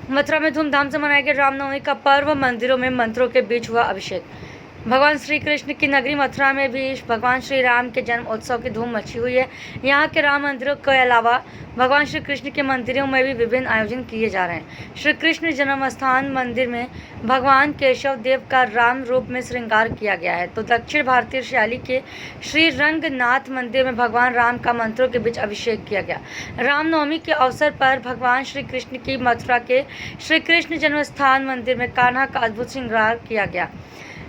मथुरा में धूमधाम से मनाया गया रामनवमी का पर्व। मंदिरों में मंत्रों के बीच हुआ अभिषेक। भगवान श्री कृष्ण की नगरी मथुरा में भी भगवान श्री राम के जन्म उत्सव की धूम मची हुई है। यहाँ के राम मंदिरों के अलावा भगवान श्री कृष्ण के मंदिरों में भी विभिन्न आयोजन किए जा रहे हैं। श्री कृष्ण जन्म स्थान मंदिर में भगवान केशव देव का राम रूप में श्रृंगार किया गया है, तो दक्षिण भारतीय शैली के श्री रंगनाथ मंदिर में भगवान राम का मंत्रों के बीच अभिषेक किया गया। रामनवमी के अवसर पर भगवान श्री कृष्ण की मथुरा के श्री कृष्ण जन्म स्थान मंदिर में कान्हा का अद्भुत श्रृंगार किया गया,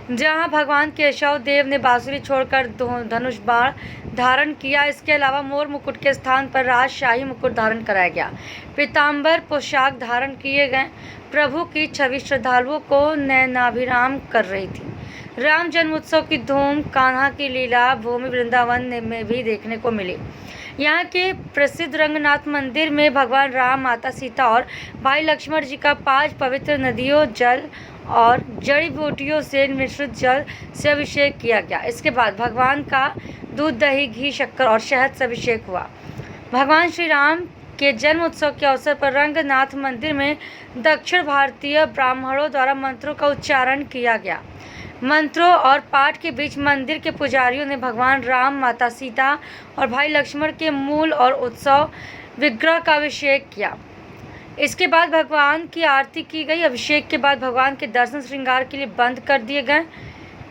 जहां भगवान केशव देव ने बांसुरी छोड़कर धनुष बाण धारण किया। इसके अलावा मोर मुकुट के स्थान पर राजशाही मुकुट धारण कराया गया। पीताम्बर पोशाक धारण किए गए प्रभु की छवि श्रद्धालुओं को नयनाभिराम कर रही थी। राम जन्मोत्सव की धूम कान्हा की लीला भूमि वृंदावन में भी देखने को मिली। यहाँ के प्रसिद्ध रंगनाथ मंदिर में भगवान राम, माता सीता और भाई लक्ष्मण जी का 5 पवित्र नदियों जल और जड़ी बूटियों से मिश्रित जल से अभिषेक किया गया। इसके बाद भगवान का दूध, दही, घी, शक्कर और शहद से अभिषेक हुआ। भगवान श्री राम के जन्म उत्सव के अवसर पर रंगनाथ मंदिर में दक्षिण भारतीय ब्राह्मणों द्वारा मंत्रों का उच्चारण किया गया। मंत्रों और पाठ के बीच मंदिर के पुजारियों ने भगवान राम, माता सीता और भाई लक्ष्मण के मूल और उत्सव विग्रह का अभिषेक किया। इसके बाद भगवान की आरती की गई। अभिषेक के बाद भगवान के दर्शन श्रृंगार के लिए बंद कर दिए गए।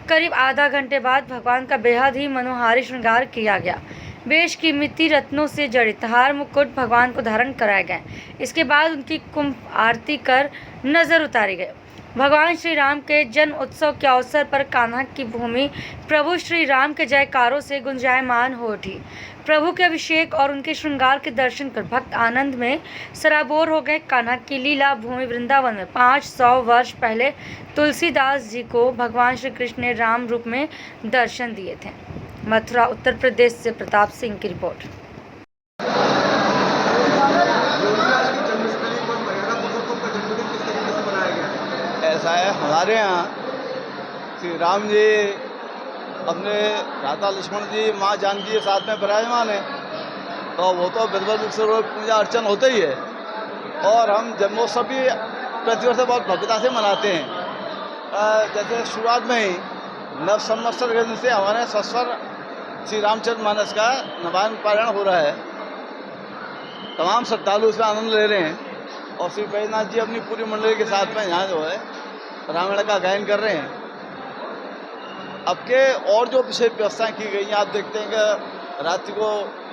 करीब आधा घंटे बाद भगवान का बेहद ही मनोहारी श्रृंगार किया गया। बेशकीमती रत्नों से जड़ित हार, मुकुट भगवान को धारण कराए गए। इसके बाद उनकी कुंभ आरती कर नजर उतारी गई। भगवान श्री राम के जन्म उत्सव के अवसर पर कान्हा की भूमि प्रभु श्री राम के जयकारों से गुंजायमान हो उठी। प्रभु के अभिषेक और उनके श्रृंगार के दर्शन कर भक्त आनंद में सराबोर हो गए। कान्हा की लीला भूमि वृंदावन में 500 वर्ष पहले तुलसीदास जी को भगवान श्री कृष्ण ने राम रूप में दर्शन दिए थे। मथुरा, उत्तर प्रदेश से प्रताप सिंह की रिपोर्ट। ऐसा है, हमारे यहाँ श्री राम जी अपने भ्राता लक्ष्मण जी, माँ जानकी के साथ में विराजमान है, तो वो तो बिल्कुल पूजा अर्चन होता ही है। और हम जन्मोत्सव भी प्रतिवर्ष बहुत भव्यता से मनाते हैं। जैसे शुरुआत में ही नव संवत्सर के दिन से हमारे सस्वर श्री रामचंद्र मानस का नवायन पारायण हो रहा है। तमाम श्रद्धालु उसमें आनंद ले रहे हैं और श्री बैजनाथ जी अपनी पूरी मंडली के साथ में यहाँ जो है रामायण का गायन कर रहे हैं। अब के और जो विशेष व्यवस्थाएं की गई हैं, आप देखते हैं कि रात्रि को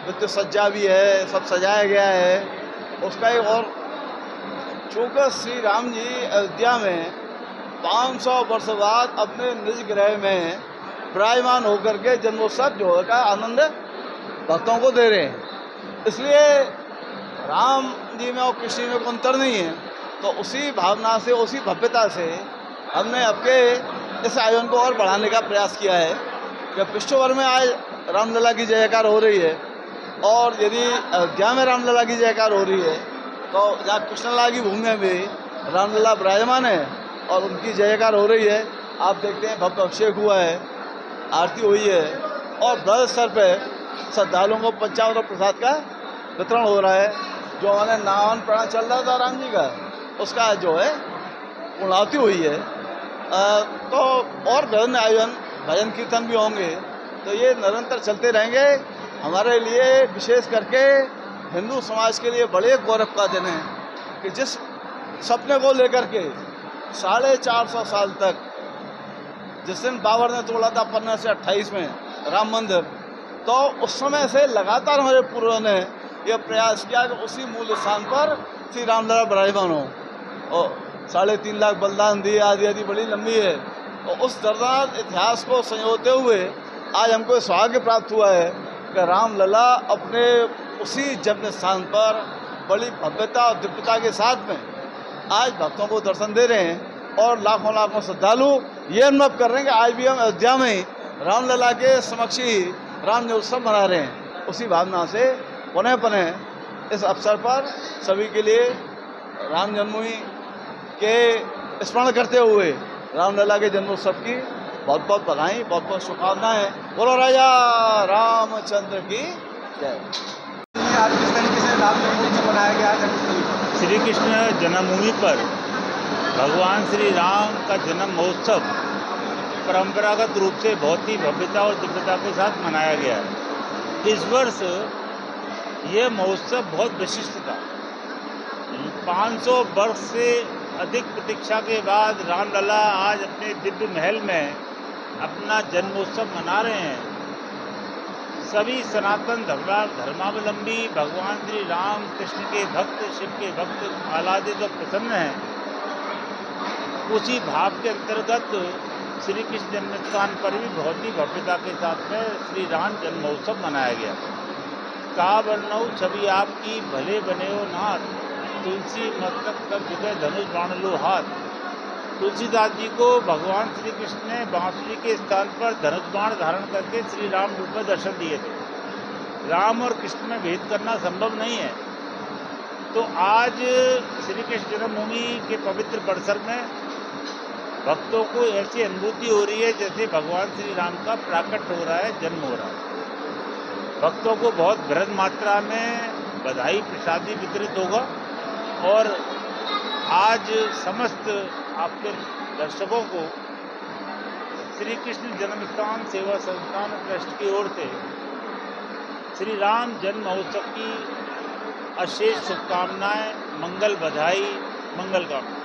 विद्युत सज्जा भी है, सब सजाया गया है। उसका एक और चूँकि श्री राम जी अयोध्या में 500 वर्ष बाद अपने निज गृह में विराजमान होकर के जन्मोत्सव जो है का आनंद भक्तों को दे रहे हैं। इसलिए राम जी में और कृष्ण में कोई अंतर नहीं है, तो उसी भावना से, उसी भव्यता से हमने आपके इस आयोजन को और बढ़ाने का प्रयास किया है कि विश्व भर में आज रामलला की जयकार हो रही है, और यदि अयोध्या में रामलला की जयकार हो रही है तो जहाँ कृष्णलला की भूमि में भी रामलला विराजमान है और उनकी जयकार हो रही है। आप देखते हैं भव्य अभिषेक हुआ है, आरती हुई है और बड़े स्तर पर श्रद्धालुओं को पंचामृत प्रसाद का वितरण हो रहा है। जो हमारे नावन प्राण चल रहा था राम जी का, उसका जो है पूर्णाहुति हुई है। तो और विभिन्न आयोजन, भजन कीर्तन भी होंगे, तो ये निरंतर चलते रहेंगे। हमारे लिए विशेष करके हिंदू समाज के लिए बड़े गौरव का दिन है कि जिस सपने को लेकर के 450 साल तक, जिस दिन बाबर ने तोड़ा था 15 से 28 में राम मंदिर, तो उस समय से लगातार हमारे पूर्वजों ने यह प्रयास किया कि उसी मूल स्थान पर श्री रामलला विराजमान हो। और 3.5 लाख बलिदान दिए, आदि आदि बड़ी लंबी है। और उस दर्दनाक इतिहास को संजोते हुए आज हमको सौभाग्य प्राप्त हुआ है कि रामलला अपने उसी जन्म स्थान पर बड़ी भव्यता और दिव्यता के साथ में आज भक्तों को दर्शन दे रहे हैं। और लाखों लाखों श्रद्धालु ये अनुभव कर रहे हैं कि आज भी हम अयोध्या में रामलला के समक्ष ही राम जन्मोत्सव मना रहे हैं। उसी भावना से पुनः पुनः इस अवसर पर सभी के लिए राम जन्मभूमि के स्मरण करते हुए रामलला के जन्मोत्सव की बहुत बहुत बधाई, बहुत बहुत शुभकामनाएं। बोलो राजा रामचंद्र की जय। आज किस तरीके से राम जन्मोत्सव मनाया गया है? श्री कृष्ण जन्मभूमि पर भगवान श्री राम का जन्म महोत्सव परंपरागत रूप से बहुत ही भव्यता और दिव्यता के साथ मनाया गया है। इस वर्ष यह महोत्सव बहुत विशिष्ट था। 500 वर्ष से अधिक प्रतीक्षा के बाद रामलला आज अपने दिव्य महल में अपना जन्मोत्सव मना रहे हैं। सभी सनातन धर्मावलंबी भगवान श्री राम कृष्ण के भक्त, शिव के भक्त आह्लादित और प्रसन्न हैं। उसी भाव के अंतर्गत श्री कृष्ण जन्मस्थान पर भी बहुत ही भव्यता के साथ में श्री राम जन्मोत्सव मनाया गया। का वर्णौ छवि आपकी भले बने हो नाथ, तुलसी मस्तक कर जुगे धनुष बाण लो हाथ। तुलसीदास जी को भगवान श्री कृष्ण ने बांसुरी के स्थान पर धनुष बाण धारण करके श्री राम रूप में दर्शन दिए थे। राम और कृष्ण में भेद करना संभव नहीं है। तो आज श्री कृष्ण जन्मभूमि के पवित्र परिसर में भक्तों को ऐसी अनुभूति हो रही है जैसे भगवान श्री राम का प्राकट हो रहा है, जन्म हो रहा है। भक्तों को बहुत बृहद मात्रा में बधाई प्रसादी वितरित होगा और आज समस्त आपके दर्शकों को श्री कृष्ण जन्मस्थान सेवा संस्थान ट्रस्ट की ओर से श्री राम जन्म महोत्सव की अशेष शुभकामनाएं, मंगल बधाई, मंगल कामना।